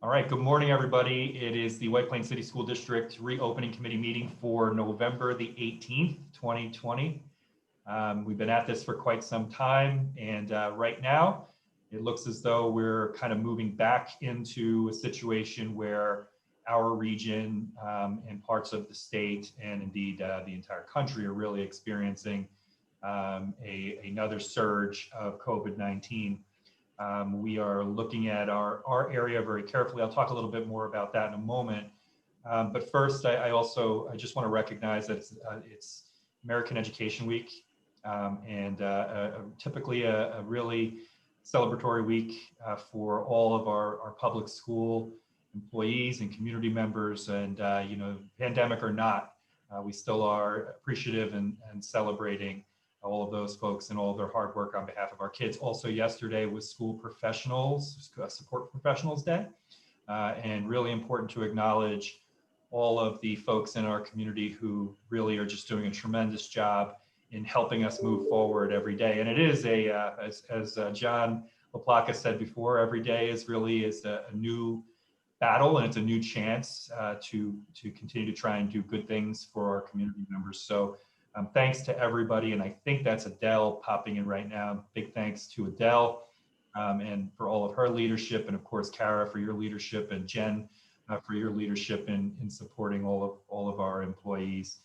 All right, good morning, everybody. It is the White Plains City School District Reopening Committee meeting for November the 18th, 2020. We've been at this for quite some time, and right now, it looks as though we're kind of moving back into a situation where our region and parts of the state, and indeed the entire country, are really experiencing another surge of COVID-19. We are looking at our area very carefully. I'll talk a little bit more about that in a moment. But first, I just want to recognize that it's American Education Week, and typically a really celebratory week for all of our public school employees and community members. And pandemic or not, we still are appreciative and celebrating all of those folks and all of their hard work on behalf of our kids. Also yesterday was School Professionals, Support Professionals Day, and really important to acknowledge all of the folks in our community who really are just doing a tremendous job in helping us move forward every day. And it is as John LaPlaca said before, every day is a new battle, and it's a new chance to continue to try and do good things for our community members. So thanks to everybody, and I think that's Adele popping in right now. Big thanks to Adele and for all of her leadership, and of course Kara for your leadership, and Jen for your leadership in supporting all of our employees.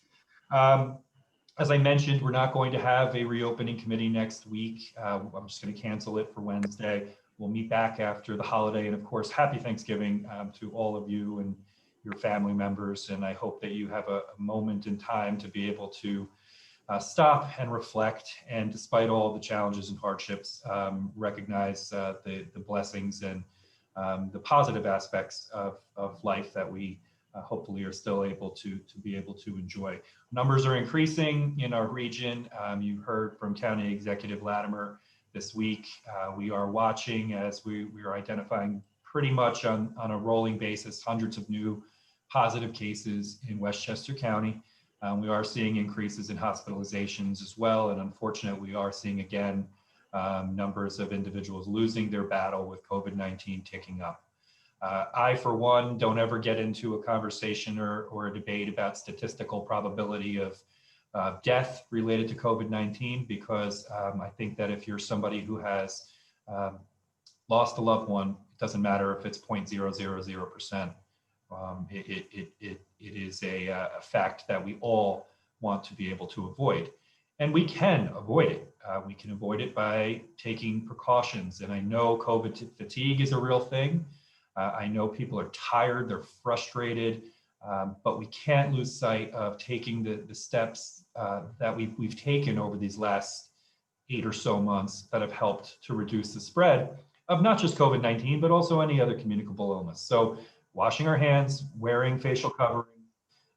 As I mentioned, we're not going to have a reopening committee next week. I'm just going to cancel it for Wednesday. We'll meet back after the holiday, and of course, happy Thanksgiving to all of you and your family members. And I hope that you have a moment in time to be able to stop and reflect, and despite all the challenges and hardships, recognize the blessings and the positive aspects of life that we hopefully are still able to enjoy. Numbers are increasing in our region. You heard from County Executive Latimer this week. We are watching as we are identifying pretty much on a rolling basis hundreds of new positive cases in Westchester County. We are seeing increases in hospitalizations as well, and unfortunately, we are seeing again numbers of individuals losing their battle with COVID-19 ticking up. I, for one, don't ever get into a conversation or a debate about statistical probability of death related to COVID-19, because I think that if you're somebody who has lost a loved one, it doesn't matter if it's 0.000%. It is a fact that we all want to be able to avoid, and we can avoid it. We can avoid it by taking precautions. And I know COVID fatigue is a real thing. I know people are tired, they're frustrated, but we can't lose sight of taking the steps that we've taken over these last 8 or so months that have helped to reduce the spread of not just COVID-19, but also any other communicable illness. So washing our hands, wearing facial covering,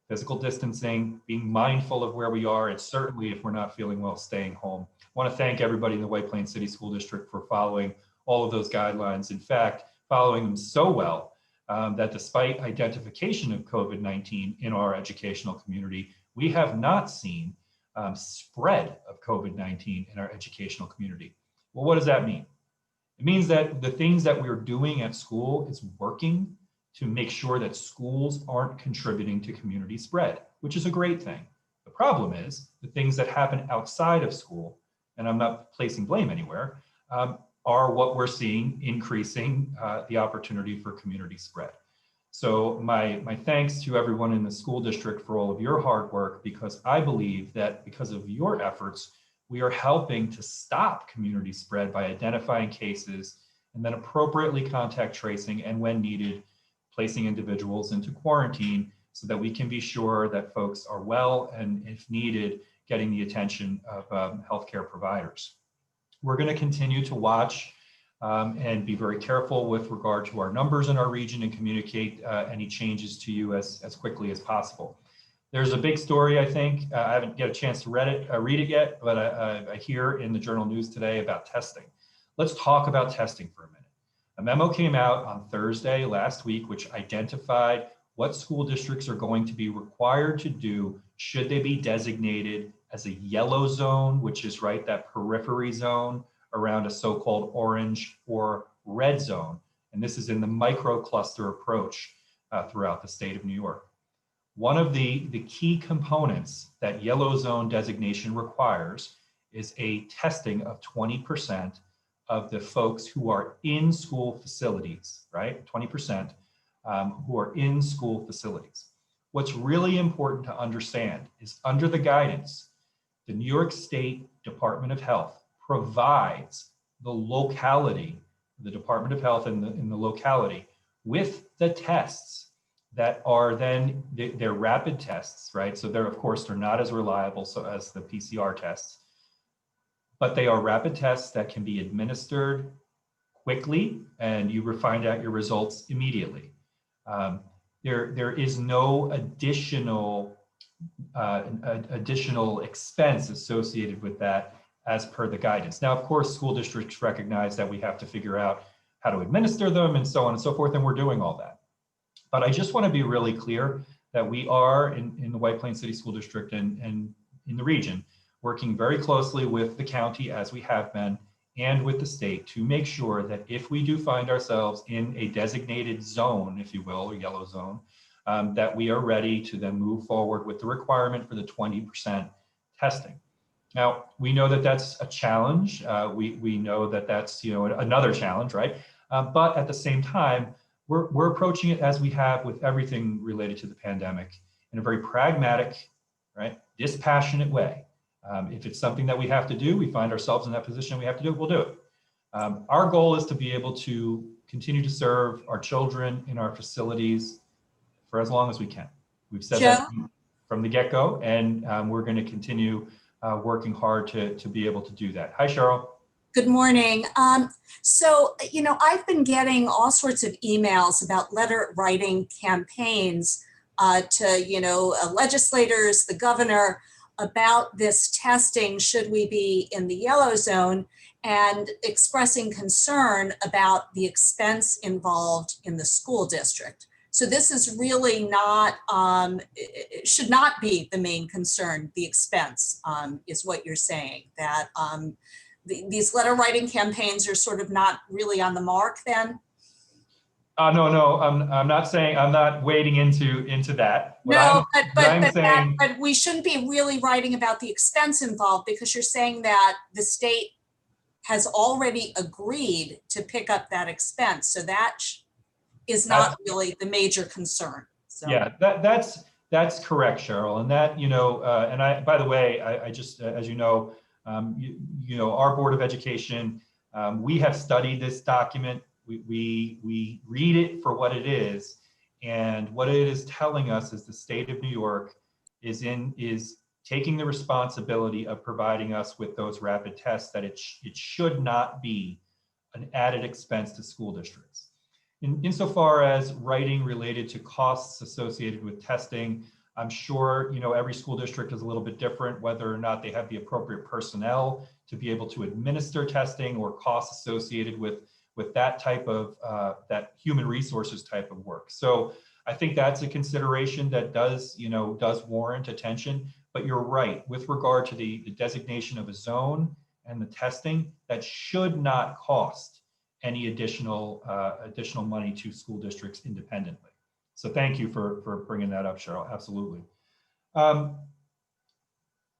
physical distancing, being mindful of where we are, and certainly if we're not feeling well, staying home. I want to thank everybody in the White Plains City School District for following all of those guidelines. In fact, following them so well that despite identification of COVID-19 in our educational community, we have not seen spread of COVID-19 in our educational community. Well, what does that mean? It means that the things that we're doing at school is working to make sure that schools aren't contributing to community spread, which is a great thing. The problem is the things that happen outside of school, and I'm not placing blame anywhere, are what we're seeing increasing the opportunity for community spread. So my thanks to everyone in the school district for all of your hard work, because I believe that because of your efforts, we are helping to stop community spread by identifying cases and then appropriately contact tracing, and when needed, placing individuals into quarantine so that we can be sure that folks are well and, if needed, getting the attention of healthcare providers. We're going to continue to watch and be very careful with regard to our numbers in our region and communicate any changes to you as quickly as possible. There's a big story, I think. I haven't got a chance to read it yet, but I hear in the Journal News today about testing. Let's talk about testing for a minute. A memo came out on Thursday last week, which identified what school districts are going to be required to do should they be designated as a yellow zone, which is that periphery zone around a so-called orange or red zone And this is in the micro-cluster approach throughout the state of New York. One of the key components that yellow zone designation requires is a testing of 20% of the folks who are in school facilities, right? 20% who are in school facilities. What's really important to understand is under the guidance, the New York State Department of Health provides the locality, the Department of Health in the locality with the tests that are then, they're rapid tests, right? So they're, of course, they're not as reliable as the PCR tests, but they are rapid tests that can be administered quickly and you find out your results immediately. There is no additional expense associated with that as per the guidance. Now, of course, school districts recognize that we have to figure out how to administer them and so on and so forth, and we're doing all that. But I just want to be really clear that we are in the White Plains City School District and in the region, working very closely with the county as we have been and with the state to make sure that if we do find ourselves in a designated zone, if you will, or yellow zone, that we are ready to then move forward with the requirement for the 20% testing. Now, we know that that's a challenge. We know that that's another challenge, right? But at the same time, we're approaching it as we have with everything related to the pandemic in a very pragmatic, right, dispassionate way. If it's something that we have to do, we find ourselves in that position, we have to do it, we'll do it. Our goal is to be able to continue to serve our children in our facilities for as long as we can. We've said that from the get-go, and we're going to continue working hard to be able to do that. Hi, Sheryl. Good morning. So, I've been getting all sorts of emails about letter writing campaigns to, legislators, the governor, about this testing, should we be in the yellow zone, and expressing concern about the expense involved in the school district. So this is really not, it should not be the main concern. The expense is what you're saying, that these letter writing campaigns are sort of not really on the mark then? No, I'm not saying, I'm not wading into that. But we shouldn't be really writing about the expense involved, because you're saying that the state has already agreed to pick up that expense. So that is not really the major concern. So. Yeah, that's correct, Sheryl. And that, and I, by the way, I just, as you know, our Board of Education, we have studied this document. We read it for what it is, and what it is telling us is the state of New York is taking the responsibility of providing us with those rapid tests, that it should not be an added expense to school districts. Insofar as writing related to costs associated with testing, I'm sure every school district is a little bit different, whether or not they have the appropriate personnel to be able to administer testing, or costs associated with that type of that human resources type of work. So I think that's a consideration that does warrant attention. But you're right, with regard to the designation of a zone and the testing, that should not cost any additional money to school districts independently. So thank you for bringing that up, Sheryl. Absolutely.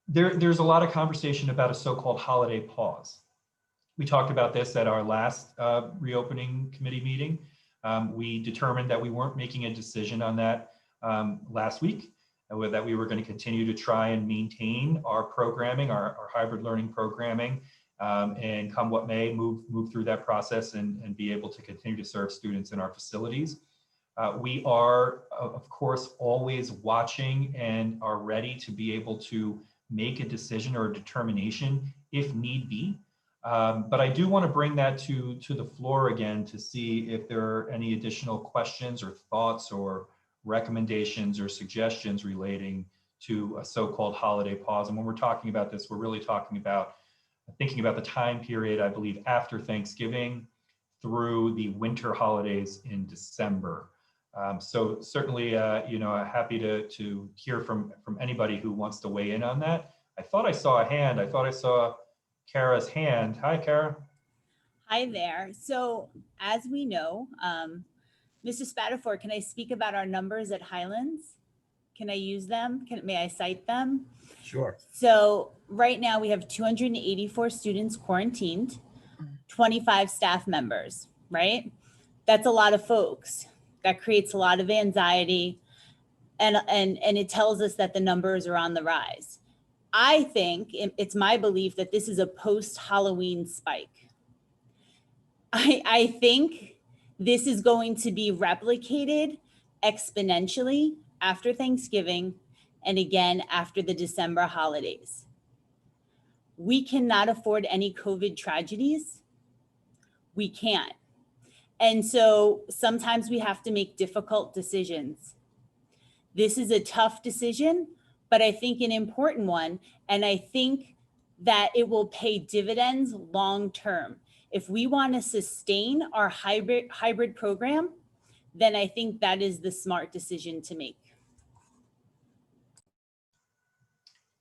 There's a lot of conversation about a so-called holiday pause. We talked about this at our last reopening committee meeting. We determined that we weren't making a decision on that last week, that we were going to continue to try and maintain our programming, our hybrid learning programming, and come what may, move through that process and be able to continue to serve students in our facilities. We are, of course, always watching and are ready to be able to make a decision or a determination if need be. But I do want to bring that to the floor again to see if there are any additional questions or thoughts or recommendations or suggestions relating to a so-called holiday pause. And when we're talking about this, we're really talking about thinking about the time period, I believe, after Thanksgiving through the winter holidays in December. So certainly, happy to hear from anybody who wants to weigh in on that. I thought I saw a hand. I thought I saw Kara's hand. Hi, Kara. Hi there. So as we know, Mr. Spatafore, can I speak about our numbers at Highlands? Can I use them? May I cite them? Sure. So right now we have 284 students quarantined, 25 staff members, right? That's a lot of folks. That creates a lot of anxiety, and it tells us that the numbers are on the rise. I think it's my belief that this is a post-Halloween spike. I think this is going to be replicated exponentially after Thanksgiving and again after the December holidays. We cannot afford any COVID tragedies. We can't. And so sometimes we have to make difficult decisions. This is a tough decision, but I think an important one. And I think that it will pay dividends long-term. If we want to sustain our hybrid program, then I think that is the smart decision to make.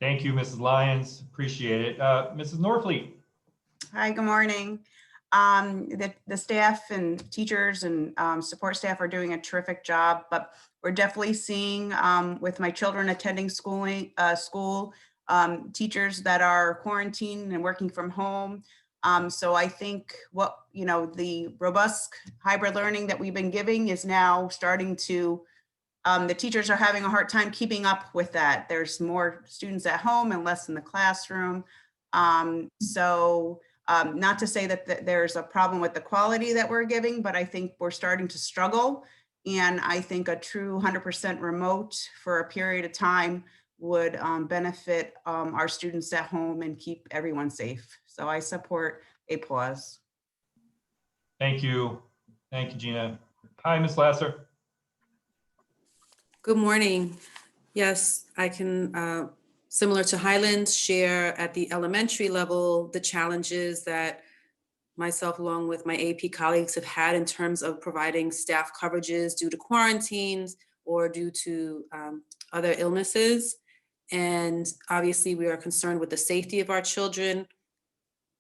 Thank you, Mrs. Lyons. Appreciate it. Mrs. Norfleet. Hi, good morning. The staff and teachers and support staff are doing a terrific job, but we're definitely seeing with my children attending school, teachers that are quarantined and working from home. So I think the robust hybrid learning that we've been giving is now starting to, the teachers are having a hard time keeping up with that. There's more students at home and less in the classroom. Not to say that there's a problem with the quality that we're giving, but I think we're starting to struggle. And I think a true 100% remote for a period of time would benefit our students at home and keep everyone safe. So I support a pause. Thank you. Thank you, Gina. Hi, Ms. Lasser. Good morning. Yes, I can, similar to Highlands, share at the elementary level the challenges that myself along with my AP colleagues have had in terms of providing staff coverages due to quarantines or due to other illnesses. And obviously we are concerned with the safety of our children,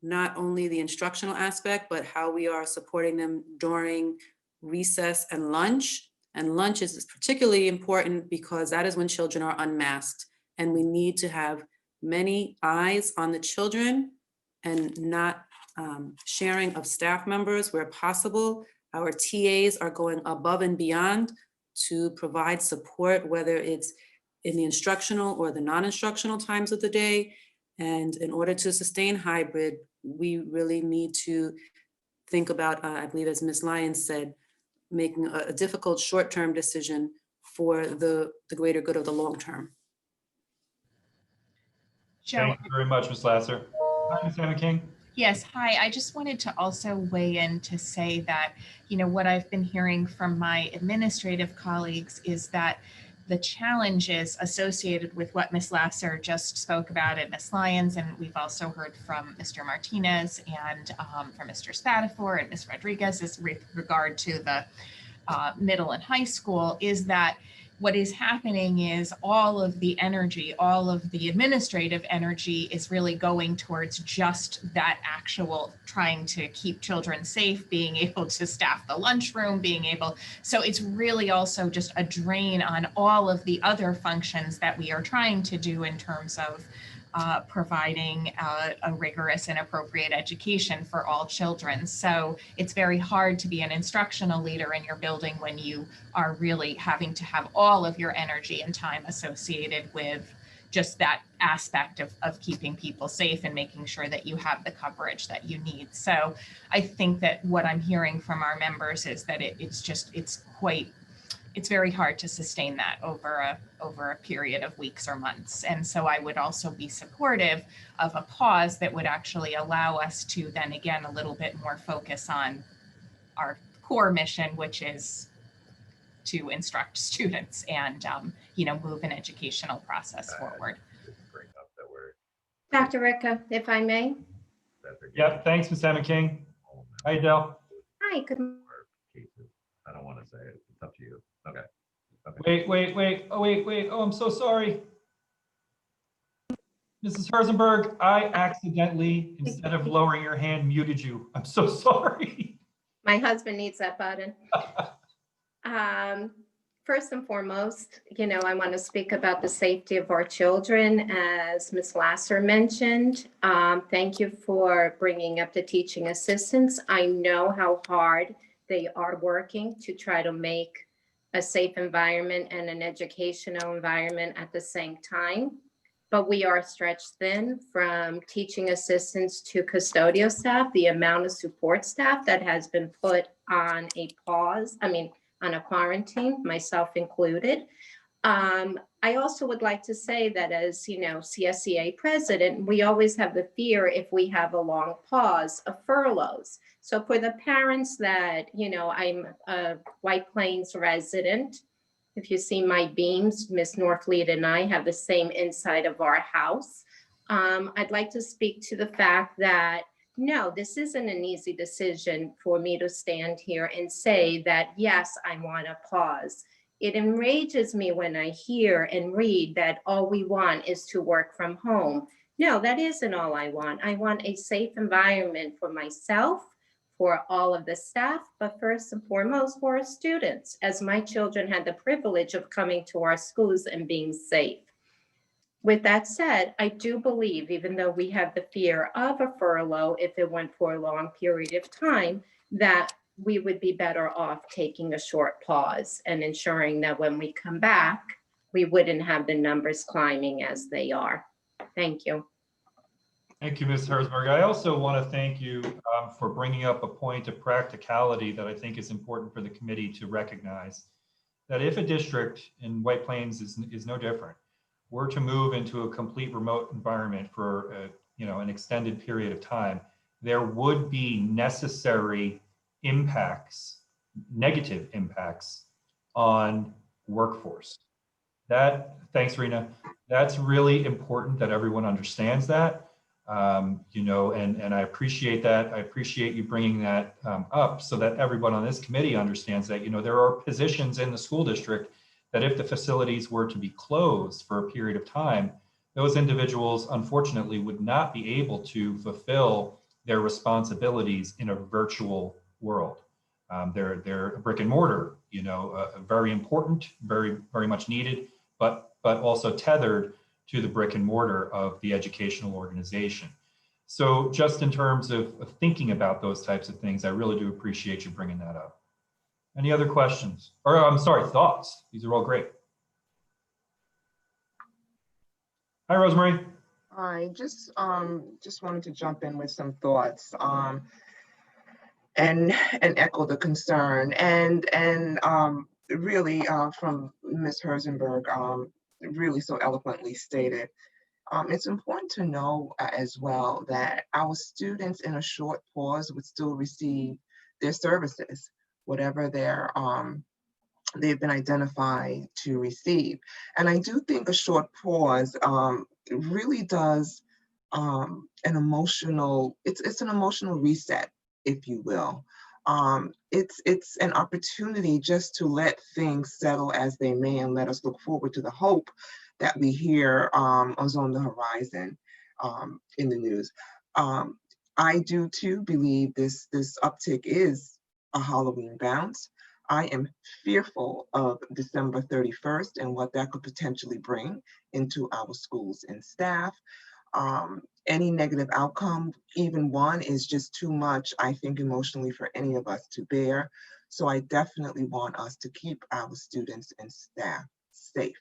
not only the instructional aspect, but how we are supporting them during recess and lunch. And lunch is particularly important because that is when children are unmasked. And we need to have many eyes on the children and not sharing of staff members where possible. Our TAs are going above and beyond to provide support, whether it's in the instructional or the non-instructional times of the day. And in order to sustain hybrid, we really need to think about, I believe as Ms. Lyons said, making a difficult short-term decision for the greater good of the long term. Thank you very much, Ms. Lasser. Hi, Ms. Hammond-King. Yes, hi. I just wanted to also weigh in to say that, what I've been hearing from my administrative colleagues is that the challenges associated with what Ms. Lasser just spoke about at Ms. Lyons, and we've also heard from Mr. Martinez and from Mr. Spatafore and Ms. Rodriguez is with regard to the middle and high school, is that what is happening is all of the energy, all of the administrative energy is really going towards just that actual trying to keep children safe, being able to staff the lunchroom, so it's really also just a drain on all of the other functions that we are trying to do in terms of providing a rigorous and appropriate education for all children. So it's very hard to be an instructional leader in your building when you are really having to have all of your energy and time associated with just that aspect of keeping people safe and making sure that you have the coverage that you need. So I think that what I'm hearing from our members is that it's very hard to sustain that over a period of weeks or months. And so I would also be supportive of a pause that would actually allow us to then again a little bit more focus on our core mission, which is to instruct students and move an educational process forward. Dr. Ricca, if I may. Yep, thanks, Ms. Hammond-King. Hi, Adele. Hi, good. I don't want to say it. It's up to you. Okay. Wait. Oh, I'm so sorry. Mrs. Herzenberg, I accidentally, instead of lowering your hand, muted you. I'm so sorry. My husband needs that button. First and foremost, I want to speak about the safety of our children, as Ms. Lasser mentioned. Thank you for bringing up the teaching assistants. I know how hard they are working to try to make a safe environment and an educational environment at the same time. But we are stretched thin, from teaching assistants to custodial staff. The amount of support staff that has been put on a pause, on a quarantine, myself included. I also would like to say that as, CSEA president, we always have the fear, if we have a long pause, of furloughs. So for the parents that, I'm a White Plains resident. If you see my beams, Ms. Norfleet and I have the same inside of our house. I'd like to speak to the fact that, no, this isn't an easy decision for me to stand here and say that, yes, I want to pause. It enrages me when I hear and read that all we want is to work from home. No, that isn't all I want. I want a safe environment for myself, for all of the staff, but first and foremost for our students, as my children had the privilege of coming to our schools and being safe. With that said, I do believe, even though we have the fear of a furlough, if it went for a long period of time, that we would be better off taking a short pause and ensuring that when we come back, we wouldn't have the numbers climbing as they are. Thank you. Thank you, Ms. Herzenberg. I also want to thank you for bringing up a point of practicality that I think is important for the committee to recognize. That if a district, in White Plains is no different, were to move into a complete remote environment for an extended period of time, there would be necessary impacts, negative impacts on workforce. Thanks, Rena. That's really important that everyone understands that. And I appreciate that. I appreciate you bringing that up so that everyone on this committee understands that, there are positions in the school district that if the facilities were to be closed for a period of time, those individuals unfortunately would not be able to fulfill their responsibilities in a virtual world. They're a brick and mortar, very important, very, very much needed, but also tethered to the brick and mortar of the educational organization. So just in terms of thinking about those types of things, I really do appreciate you bringing that up. Any other questions? Or I'm sorry, thoughts? These are all great. Hi, Rosemarie. I just wanted to jump in with some thoughts and echo the concern and really from Ms. Herzenberg, really so eloquently stated. It's important to know as well that our students in a short pause would still receive their services, whatever they've been identified to receive. And I do think a short pause really does it's an emotional reset, if you will. It's an opportunity just to let things settle as they may and let us look forward to the hope that we hear is on the horizon in the news. I do too believe this uptick is a Halloween bounce. I am fearful of December 31st and what that could potentially bring into our schools and staff. Any negative outcome, even one, is just too much, I think, emotionally for any of us to bear. So I definitely want us to keep our students and staff safe.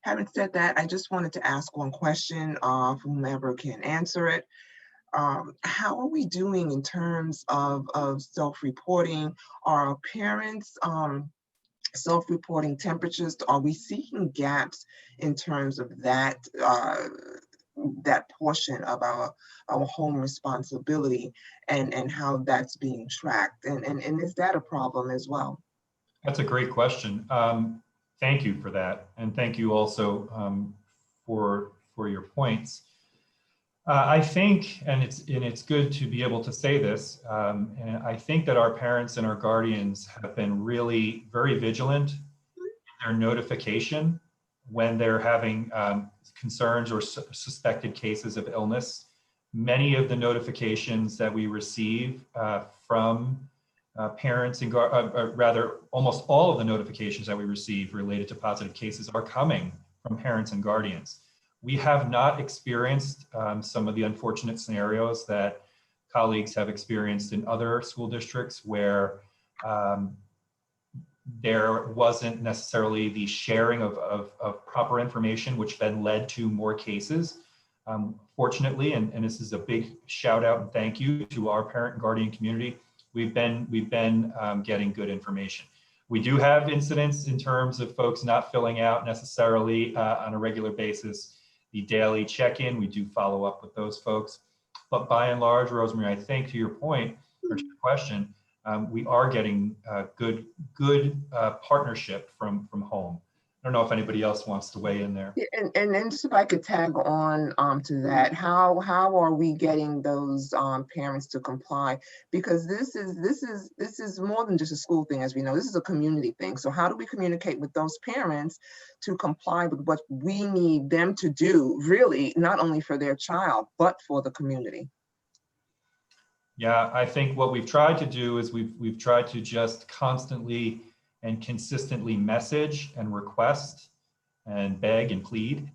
Having said that, I just wanted to ask one question, whomever can answer it. How are we doing in terms of self-reporting? Are our parents self-reporting temperatures? Are we seeing gaps in terms of that that portion of our home responsibility and how that's being tracked? And is that a problem as well? That's a great question. Thank you for that. And thank you also for your points. I think, and it's good to be able to say this, and I think that our parents and our guardians have been really very vigilant in their notification when they're having concerns or suspected cases of illness. Many of the notifications that we receive from parents and rather almost all of the notifications that we receive related to positive cases are coming from parents and guardians. We have not experienced some of the unfortunate scenarios that colleagues have experienced in other school districts where there wasn't necessarily the sharing of proper information, which then led to more cases. Fortunately, and this is a big shout out and thank you to our parent and guardian community, we've been getting good information. We do have incidents in terms of folks not filling out necessarily on a regular basis the daily check-in. We do follow up with those folks, but by and large, Rosemarie, I think to your point or to your question, we are getting good partnership from home. I don't know if anybody else wants to weigh in there. Yeah, and then just if I could tag on to that, how are we getting those parents to comply? Because this is more than just a school thing, as we know. This is a community thing. So how do we communicate with those parents to comply with what we need them to do, really, not only for their child, but for the community? Yeah, I think what we've tried to do is we've tried to just constantly and consistently message and request and beg and plead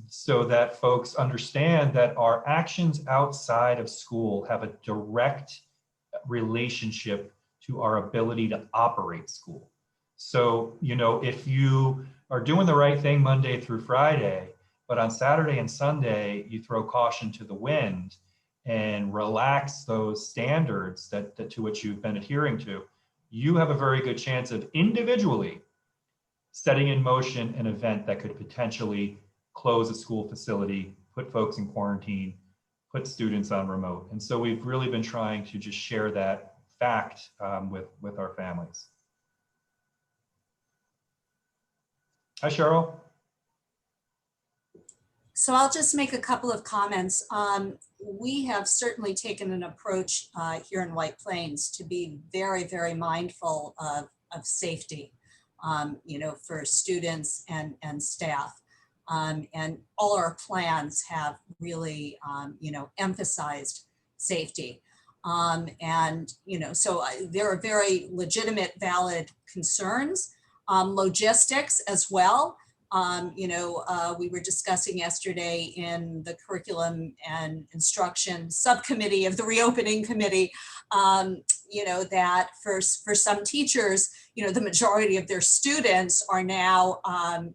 so that folks understand that our actions outside of school have a direct relationship to our ability to operate school. So, you know, if you are doing the right thing Monday through Friday, but on Saturday and Sunday, you throw caution to the wind and relax those standards that to which you've been adhering to, you have a very good chance of individually setting in motion an event that could potentially close a school facility, put folks in quarantine, put students on remote. And so we've really been trying to just share that fact with our families. Hi, Sheryl. So I'll just make a couple of comments. We have certainly taken an approach here in White Plains to be very, very mindful of safety, you know, for students and staff. And all our plans have really, you know, emphasized safety. And, you know, so there are very legitimate, valid concerns, logistics as well. You know, we were discussing yesterday in the curriculum and instruction subcommittee of the reopening committee, you know, that for some teachers, you know, the majority of their students are now,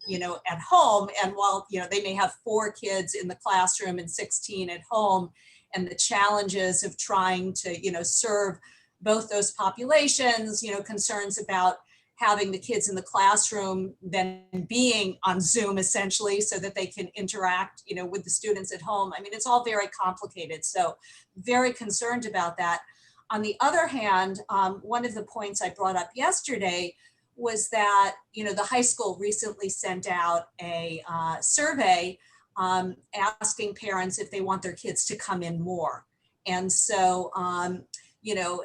you know, at home. And while, you know, they may have 4 kids in the classroom and 16 at home, and the challenges of trying to, you know, serve both those populations, you know, concerns about having the kids in the classroom then being on Zoom essentially so that they can interact, you know, with the students at home. I mean, it's all very complicated. So very concerned about that. On the other hand, one of the points I brought up yesterday was that, you know, the high school recently sent out a survey asking parents if they want their kids to come in more. And so, you know,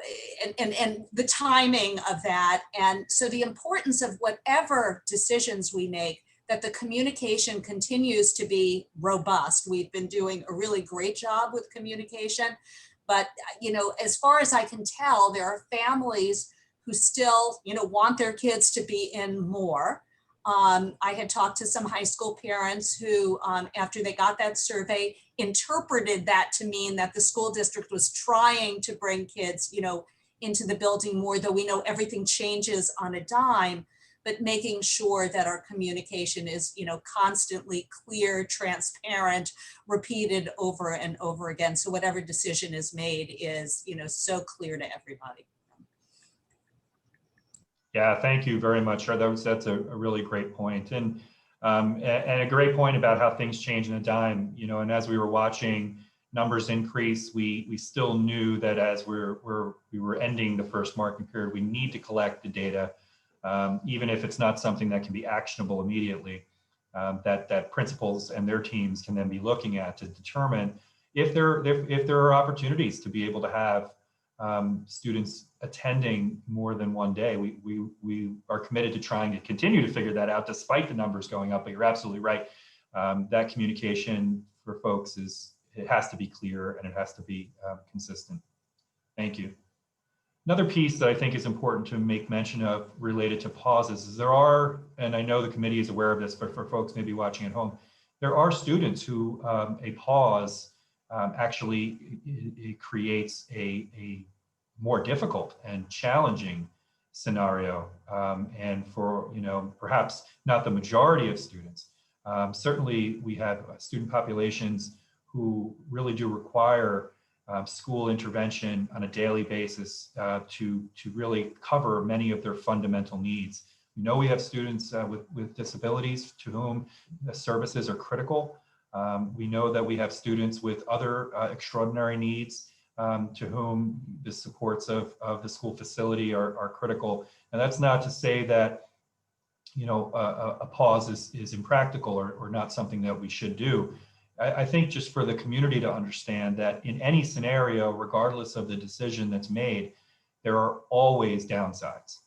and the timing of that. And so the importance of whatever decisions we make, that the communication continues to be robust. We've been doing a really great job with communication, but, you know, as far as I can tell, there are families who still, you know, want their kids to be in more. I had talked to some high school parents who, after they got that survey, interpreted that to mean that the school district was trying to bring kids, you know, into the building more, though we know everything changes on a dime, but making sure that our communication is, you know, constantly clear, transparent, repeated over and over again. So whatever decision is made is, you know, so clear to everybody. Yeah, thank you very much. That's a really great point. And a great point about how things change in a dime, you know, and as we were watching numbers increase, we still knew that as we were ending the first marking period, we need to collect the data, even if it's not something that can be actionable immediately, that principals and their teams can then be looking at to determine if there are opportunities to be able to have students attending more than one day. We are committed to trying to continue to figure that out despite the numbers going up, but you're absolutely right. That communication for folks it has to be clear and it has to be consistent. Thank you. Another piece that I think is important to make mention of related to pauses is there are, and I know the committee is aware of this, but for folks maybe watching at home, there are students who a pause actually it creates a more difficult and challenging scenario. And for, perhaps not the majority of students, certainly we have student populations who really do require school intervention on a daily basis to really cover many of their fundamental needs. We know we have students with disabilities to whom the services are critical. We know that we have students with other extraordinary needs to whom the supports of the school facility are critical. And that's not to say that a pause is impractical or not something that we should do. I think just for the community to understand that in any scenario, regardless of the decision that's made, there are always downsides.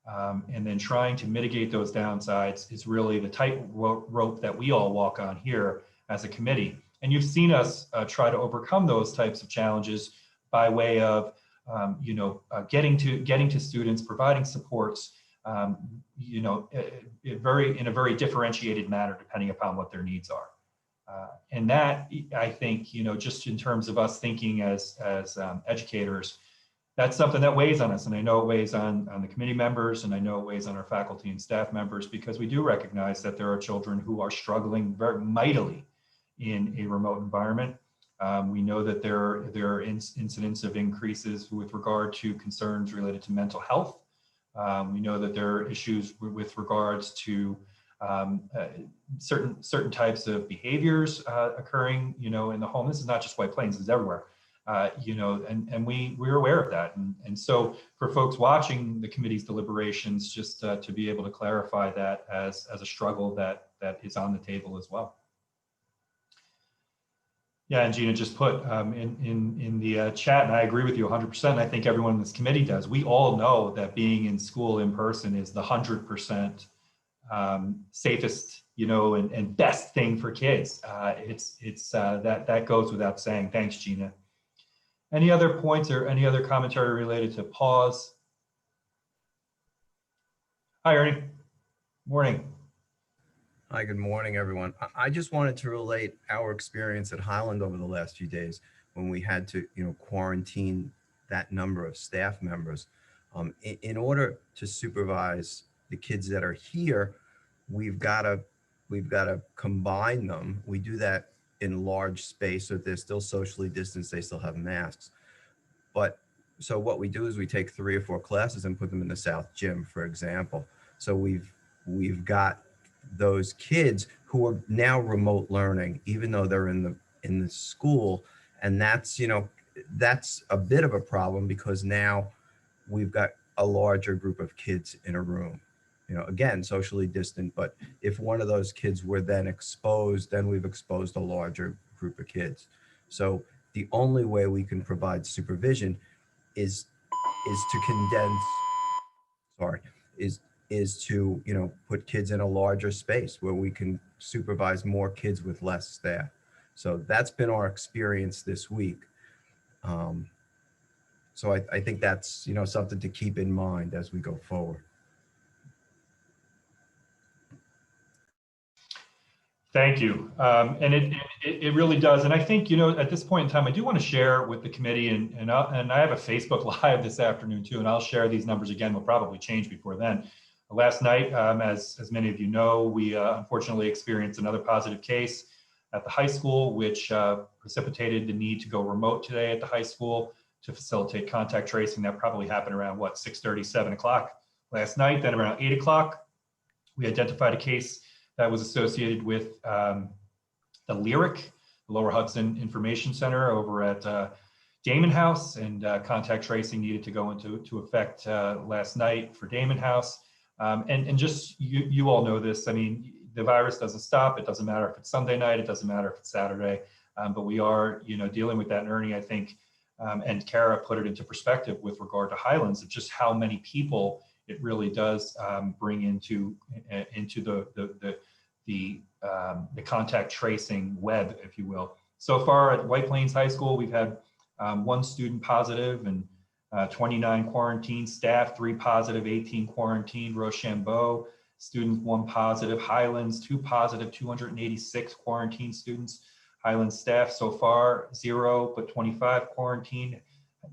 And then trying to mitigate those downsides is really the tightrope that we all walk on here as a committee. And you've seen us try to overcome those types of challenges by way of, getting to students, providing supports, in a very differentiated manner depending upon what their needs are. And that, I think, just in terms of us thinking as educators, that's something that weighs on us. And I know it weighs on the committee members, and I know it weighs on our faculty and staff members, because we do recognize that there are children who are struggling very mightily in a remote environment. We know that there are incidents of increases with regard to concerns related to mental health. We know that there are issues with regards to certain types of behaviors occurring, in the home. This is not just White Plains; it's everywhere. And we're aware of that. And so for folks watching the committee's deliberations, just to be able to clarify that as a struggle that is on the table as well. Yeah, and Gina just put in the chat, and I agree with you 100%. I think everyone in this committee does. We all know that being in school in person is the 100% safest, and best thing for kids. That goes without saying. Thanks, Gina. Any other points or any other commentary related to pause? Hi, Ernie. Morning. Hi, good morning, everyone. I just wanted to relate our experience at Highland over the last few days when we had to, quarantine that number of staff members. In order to supervise the kids that are here, we've got to combine them. We do that in large space, so they're still socially distanced, they still have masks. But so what we do is we take 3 or 4 classes and put them in the South Gym, for example. So we've got those kids who are now remote learning, even though they're in the school, and that's a bit of a problem because now we've got a larger group of kids in a room. Again, socially distant, but if one of those kids were then exposed, then we've exposed a larger group of kids. So the only way we can provide supervision is to condense, is to, put kids in a larger space where we can supervise more kids with less staff. So that's been our experience this week. So I think that's, something to keep in mind as we go forward. Thank you. And it really does. And I think, at this point in time, I do want to share with the committee, and I have a Facebook Live this afternoon too, and I'll share these numbers again. We'll probably change before then. Last night, as many of you know, we unfortunately experienced another positive case at the high school, which precipitated the need to go remote today at the high school to facilitate contact tracing. That probably happened around 6:30, 7 o'clock last night. Then around 8 o'clock, we identified a case that was associated with the Lyric, the Lower Hudson Information Center over at Damon House, and contact tracing needed to go into effect last night for Damon House. And just, you all know this, I mean, the virus doesn't stop. It doesn't matter if it's Sunday night, it doesn't matter if it's Saturday, but we are, dealing with that. And Ernie, I think And Kara put it into perspective with regard to Highlands of just how many people it really does bring into the contact tracing web, if you will. So far at White Plains High School, we've had 1 student positive and 29 quarantined, staff 3 positive, 18 quarantined. Rochambeau, students 1 positive. Highlands 2 positive, 286 quarantined students. Highlands staff so far 0, but 25 quarantined.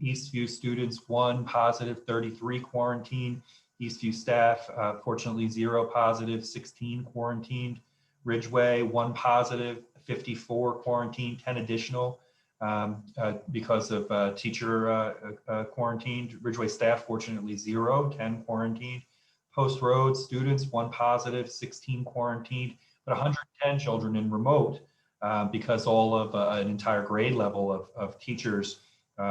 Eastview students 1 positive, 33 quarantined. Eastview staff, fortunately 0 positive, 16 quarantined. Ridgeway 1 positive, 54 quarantined, 10 additional because of teacher quarantined. Ridgeway staff, fortunately 0, 10 quarantined. Post Road students 1 positive, 16 quarantined, but 110 children in remote because all of an entire grade level of teachers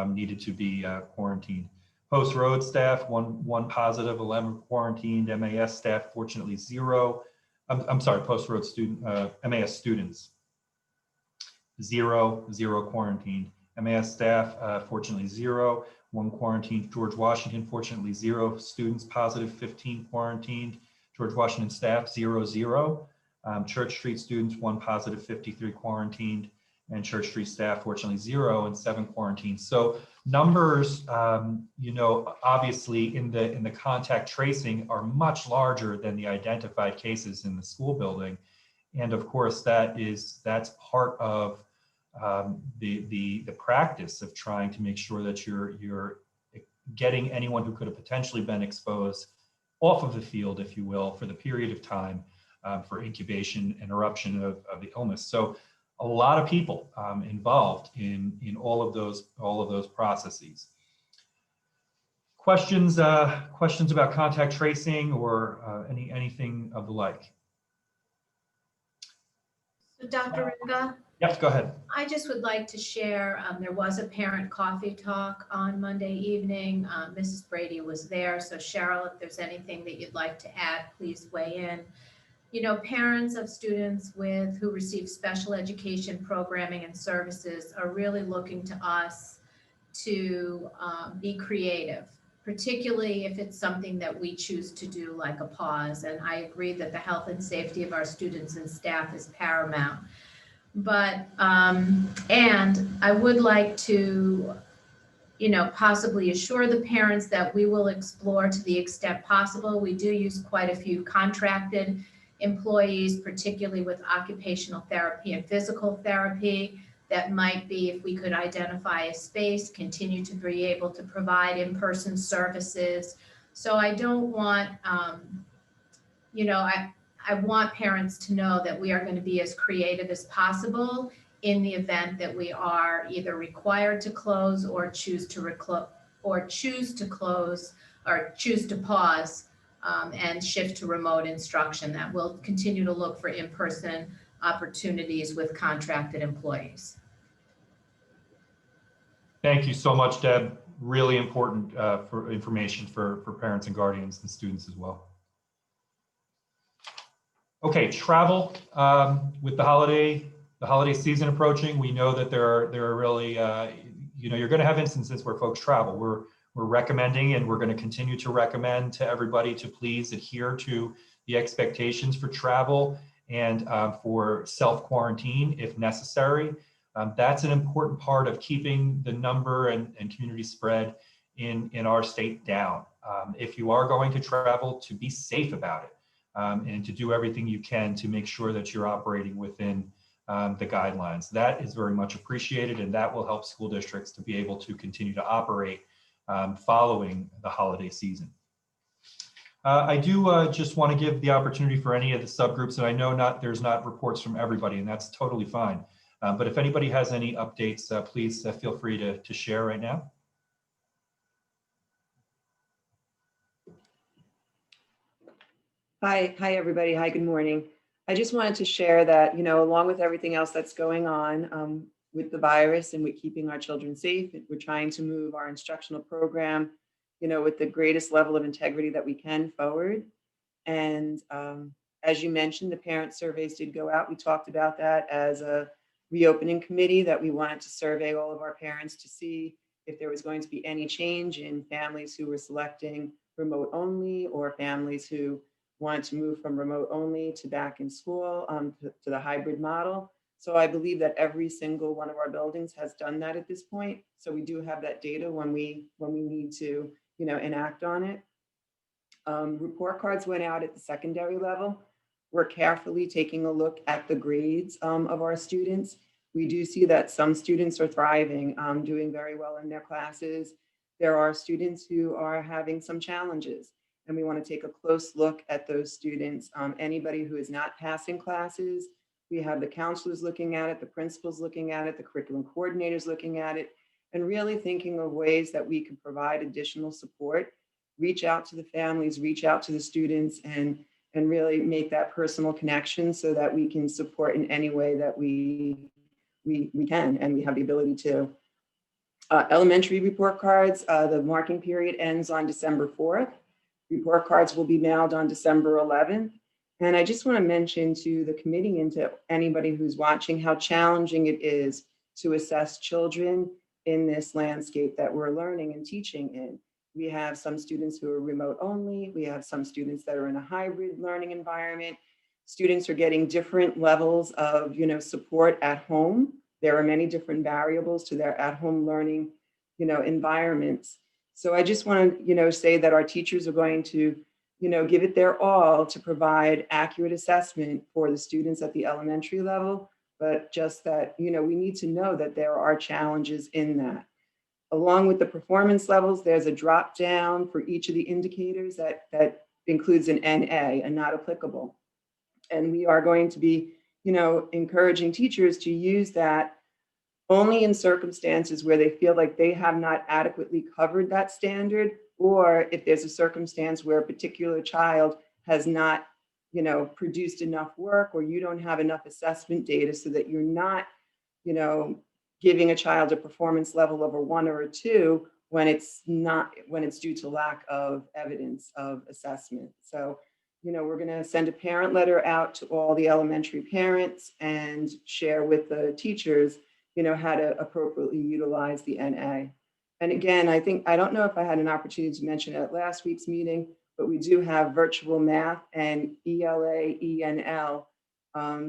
needed to be quarantined. Post Road staff, one positive, 11 quarantined. MAS staff, fortunately 0. I'm sorry, Post Road student, MAS students, 0 quarantined. MAS staff, fortunately 0. 1 quarantined. George Washington, fortunately 0 students positive, 15 quarantined. George Washington staff, 0. Church Street students, 1 positive, 53 quarantined. And Church Street staff, fortunately 0 and 7 quarantined. So numbers, you know, obviously in the contact tracing are much larger than the identified cases in the school building. And of course, that's part of the practice of trying to make sure that you're getting anyone who could have potentially been exposed off of the field, if you will, for the period of time for incubation, interruption of the illness. So a lot of people involved in all of those processes. Questions about contact tracing or anything of the like? So Dr. Ricca? Yes, go ahead. I just would like to share, there was a parent coffee talk on Monday evening. Mrs. Brady was there. So Sheryl, if there's anything that you'd like to add, please weigh in. You know, parents of students who receive special education programming and services are really looking to us to be creative, particularly if it's something that we choose to do, like a pause. And I agree that the health and safety of our students and staff is paramount. But, and I would like to, you know, possibly assure the parents that we will explore to the extent possible. We do use quite a few contracted employees, particularly with occupational therapy and physical therapy. That might be, if we could identify a space, continue to be able to provide in-person services. So I don't want, you know, I want parents to know that we are going to be as creative as possible in the event that we are either required to close or choose to close or choose to pause and shift to remote instruction. That we'll continue to look for in-person opportunities with contracted employees. Thank you so much, Deb. Really important for information for parents and guardians and students as well. Okay, travel with the holiday season approaching. We know that there are really, you know, you're going to have instances where folks travel. We're recommending, and we're going to continue to recommend to everybody to please adhere to the expectations for travel and for self-quarantine if necessary. That's an important part of keeping the number and community spread in our state down. If you are going to travel, to be safe about it and to do everything you can to make sure that you're operating within the guidelines. That is very much appreciated, and that will help school districts to be able to continue to operate following the holiday season. I do just want to give the opportunity for any of the subgroups, and I know there's not reports from everybody, and that's totally fine. But if anybody has any updates, please feel free to share right now. Hi, everybody. Hi, good morning. I just wanted to share that, you know, along with everything else that's going on with the virus and with keeping our children safe, we're trying to move our instructional program, you know, with the greatest level of integrity that we can forward. And as you mentioned, the parent surveys did go out. We talked about that as a reopening committee, that we wanted to survey all of our parents to see if there was going to be any change in families who were selecting remote only or families who wanted to move from remote only to back in school to the hybrid model. So I believe that every single one of our buildings has done that at this point. So we do have that data when we need to, enact on it. Report cards went out at the secondary level. We're carefully taking a look at the grades of our students. We do see that some students are thriving, doing very well in their classes. There are students who are having some challenges, and we want to take a close look at those students. Anybody who is not passing classes, we have the counselors looking at it, the principals looking at it, the curriculum coordinators looking at it, and really thinking of ways that we can provide additional support, reach out to the families, reach out to the students, and really make that personal connection so that we can support in any way that we can, and we have the ability to. Elementary report cards, the marking period ends on December 4th. Report cards will be mailed on December 11th. And I just want to mention to the committee and to anybody who's watching how challenging it is to assess children in this landscape that we're learning and teaching in. We have some students who are remote only. We have some students that are in a hybrid learning environment. Students are getting different levels of, support at home. There are many different variables to their at-home learning, environments. So I just want to, say that our teachers are going to, give it their all to provide accurate assessment for the students at the elementary level, but just that, we need to know that there are challenges in that. Along with the performance levels, there's a drop down for each of the indicators that includes an NA, a not applicable. And we are going to be, encouraging teachers to use that only in circumstances where they feel like they have not adequately covered that standard, or if there's a circumstance where a particular child has not, produced enough work, or you don't have enough assessment data so that you're not, giving a child a performance level of a 1 or a 2 when it's due to lack of evidence of assessment. So, we're going to send a parent letter out to all the elementary parents and share with the teachers, how to appropriately utilize the NA. And again, I don't know if I had an opportunity to mention at last week's meeting, but we do have virtual math and ELA, ENL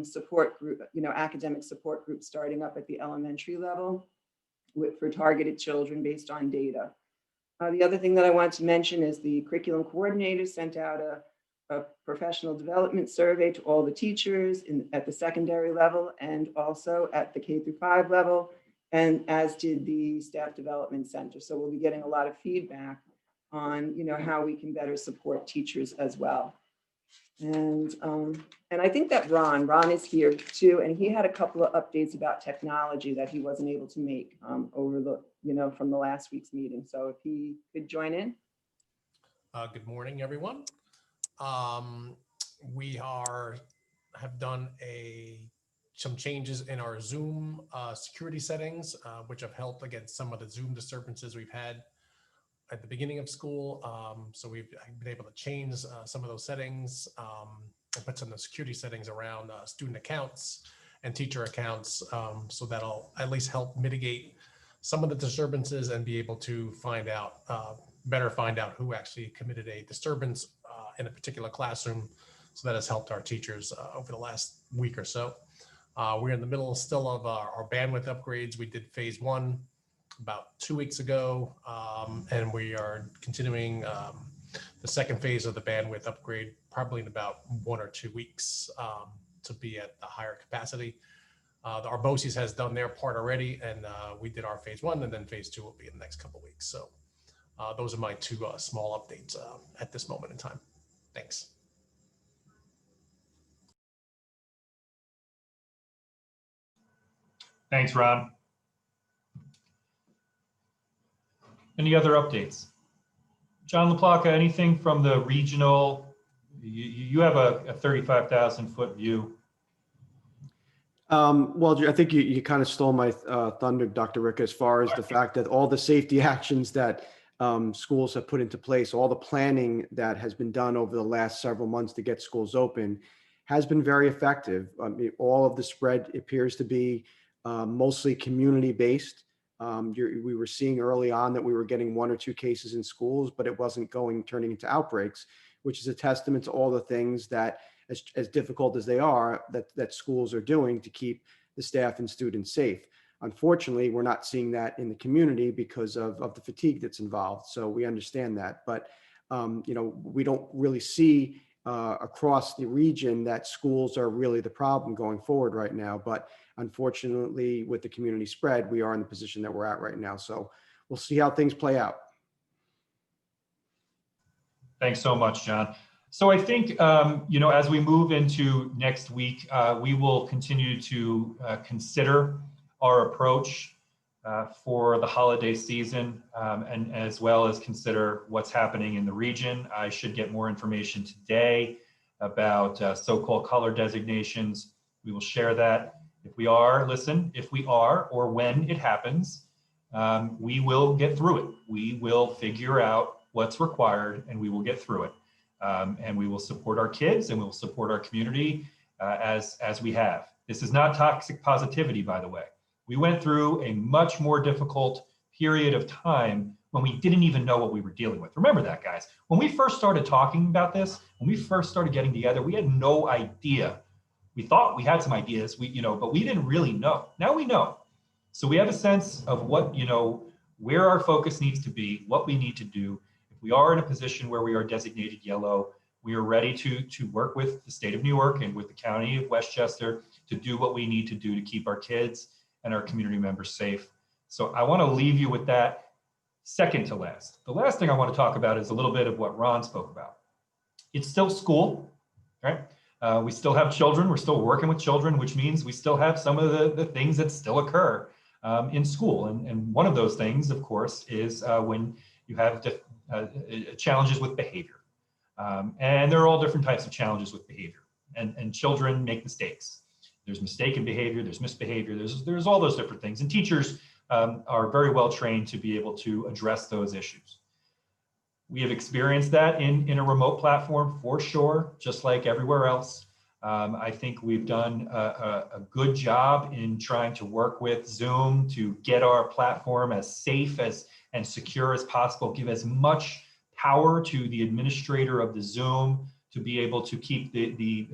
support group, academic support groups starting up at the elementary level for targeted children based on data. The other thing that I wanted to mention is the curriculum coordinator sent out a professional development survey to all the teachers at the secondary level and also at the K-5 level, and as did the staff development center. So we'll be getting a lot of feedback on, how we can better support teachers as well. And I think that Ron is here too, and he had a couple of updates about technology that he wasn't able to make over the, from the last week's meeting. So if he could join in. Good morning, everyone. We have done some changes in our Zoom security settings, which have helped against some of the Zoom disturbances we've had at the beginning of school. So we've been able to change some of those settings and put some of the security settings around student accounts and teacher accounts. So that'll at least help mitigate some of the disturbances and be able to better find out who actually committed a disturbance in a particular classroom. So that has helped our teachers over the last week or so. We're in the middle still of our bandwidth upgrades. We did phase 1 about 2 weeks ago, and we are continuing the second phase of the bandwidth upgrade probably in about 1 or 2 weeks to be at the higher capacity. Our BOCES has done their part already, and we did our phase 1, and then phase 2 will be in the next couple of weeks. So those are my 2 small updates at this moment in time. Thanks. Thanks, Ron. Any other updates? John LaPlaca, anything from the regional? You have a 35,000 foot view. Well, I think you kind of stole my thunder, Dr. Ricca, as far as the fact that all the safety actions that schools have put into place, all the planning that has been done over the last several months to get schools open has been very effective. I mean, all of the spread appears to be mostly community-based. We were seeing early on that we were getting 1 or 2 cases in schools, but it wasn't turning into outbreaks, which is a testament to all the things that, as difficult as they are, that schools are doing to keep the staff and students safe. Unfortunately, we're not seeing that in the community because of the fatigue that's involved. So we understand that, but we don't really see across the region that schools are really the problem going forward right now. But unfortunately, with the community spread, we are in the position that we're at right now. So we'll see how things play out. Thanks so much, John. So I think, as we move into next week, we will continue to consider our approach for the holiday season, and as well as consider what's happening in the region. I should get more information today about so-called color designations. We will share that. If we are, or when it happens, we will get through it. We will figure out what's required and we will get through it. And we will support our kids and we will support our community as we have. This is not toxic positivity, by the way. We went through a much more difficult period of time when we didn't even know what we were dealing with. Remember that, guys. When we first started talking about this, when we first started getting together, we had no idea. We thought we had some ideas, but we didn't really know. Now we know. So we have a sense of what, where our focus needs to be, what we need to do. If we are in a position where we are designated yellow, we are ready to work with the state of New York and with the county of Westchester to do what we need to do to keep our kids and our community members safe. So I want to leave you with that. Second to last. The last thing I want to talk about is a little bit of what Ron spoke about. It's still school, right? We still have children. We're still working with children, which means we still have some of the things that still occur in school. And one of those things, of course, is when you have challenges with behavior. And there are all different types of challenges with behavior. And children make mistakes. There's mistaken behavior, there's misbehavior, there's all those different things. And teachers are very well trained to be able to address those issues. We have experienced that in a remote platform for sure, just like everywhere else. I think we've done a good job in trying to work with Zoom to get our platform as safe and secure as possible, give as much power to the administrator of the Zoom to be able to keep the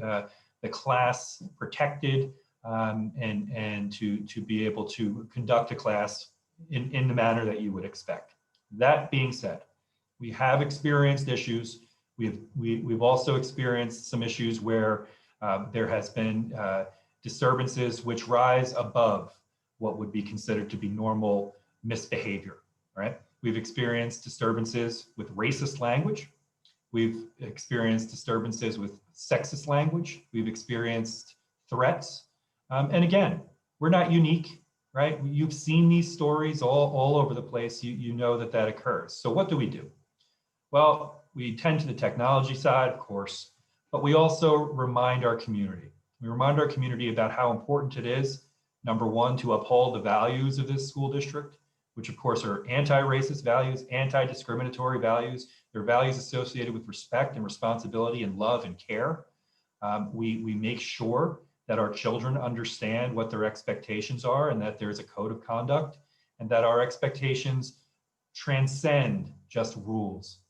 class protected and to be able to conduct a class in the manner that you would expect. That being said, we have experienced issues. We've also experienced some issues where there has been disturbances which rise above what would be considered to be normal misbehavior, right? We've experienced disturbances with racist language. We've experienced disturbances with sexist language. We've experienced threats. And again, we're not unique, right? You've seen these stories all over the place. You know that occurs. So what do? Well, we tend to the technology side, of course, but we also remind our community. We remind our community about how important it is, number one, to uphold the values of this school district, which of course are anti-racist values, anti-discriminatory values. They're values associated with respect and responsibility and love and care. We make sure that our children understand what their expectations are and that there's a code of conduct and that our expectations transcend just rules.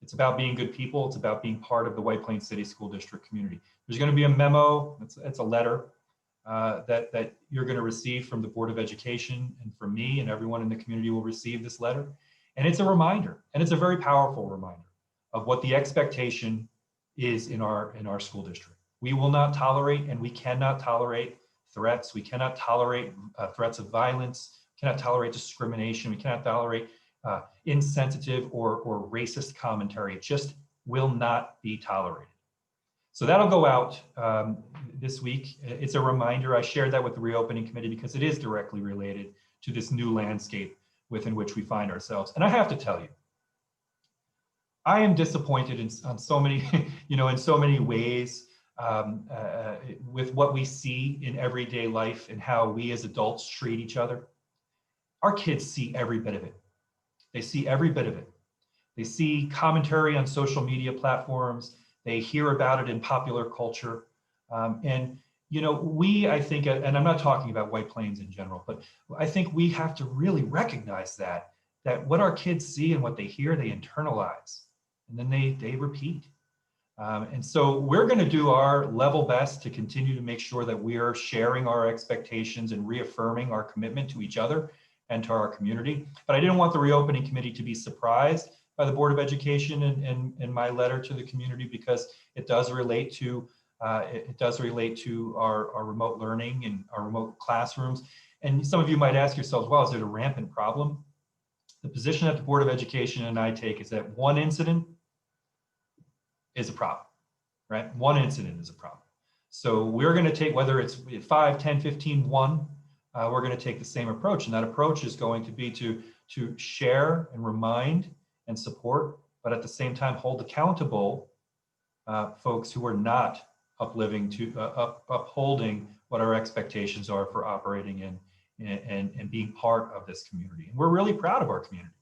It's about being good people. It's about being part of the White Plains City School District community. There's going to be a memo. It's a letter that you're going to receive from the Board of Education and from me, and everyone in the community will receive this letter. And it's a reminder, and it's a very powerful reminder of what the expectation is in our school district. We will not tolerate, and we cannot tolerate threats. We cannot tolerate threats of violence. We cannot tolerate discrimination. We cannot tolerate insensitive or racist commentary. It just will not be tolerated. So that'll go out this week. It's a reminder. I shared that with the reopening committee because it is directly related to this new landscape within which we find ourselves. And I have to tell you, I am disappointed on so many, in so many ways with what we see in everyday life and how we as adults treat each other. Our kids see every bit of it. They see every bit of it. They see commentary on social media platforms. They hear about it in popular culture. And you know, I think, and I'm not talking about White Plains in general, but I think we have to really recognize that what our kids see and what they hear, they internalize, and then they repeat. And so we're going to do our level best to continue to make sure that we are sharing our expectations and reaffirming our commitment to each other and to our community. But I didn't want the reopening committee to be surprised by the Board of Education and my letter to the community, because it does relate to our remote learning and our remote classrooms. And some of you might ask yourselves, well, is it a rampant problem? The position that the Board of Education and I take is that one incident is a problem, right? One incident is a problem. So we're going to take, whether it's 5, 10, 15, 1, we're going to take the same approach. And that approach is going to be to share and remind and support, but at the same time hold accountable folks who are not upholding what our expectations are for operating in and being part of this community. And we're really proud of our community.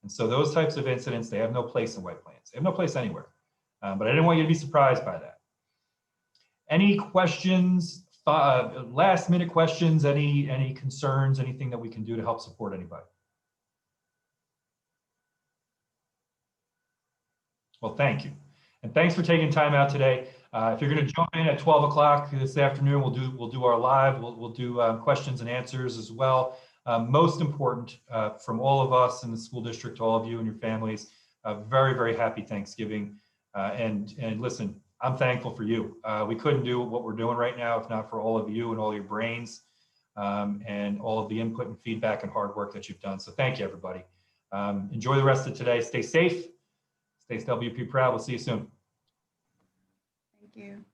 And so those types of incidents, they have no place in White Plains. They have no place anywhere. But I didn't want you to be surprised by that. Any questions, last minute questions, any concerns, anything that we can do to help support anybody? Well, thank you. And thanks for taking time out today. If you're going to jump in at 12 o'clock this afternoon, we'll do our live. We'll do questions and answers as well. Most important, from all of us in the school district, to all of you and your families, a very, very happy Thanksgiving. And listen, I'm thankful for you. We couldn't do what we're doing right now if not for all of you and all your brains and all of the input and feedback and hard work that you've done. So thank you, everybody. Enjoy the rest of today. Stay safe. Stay WP proud. We'll see you soon. Thank you.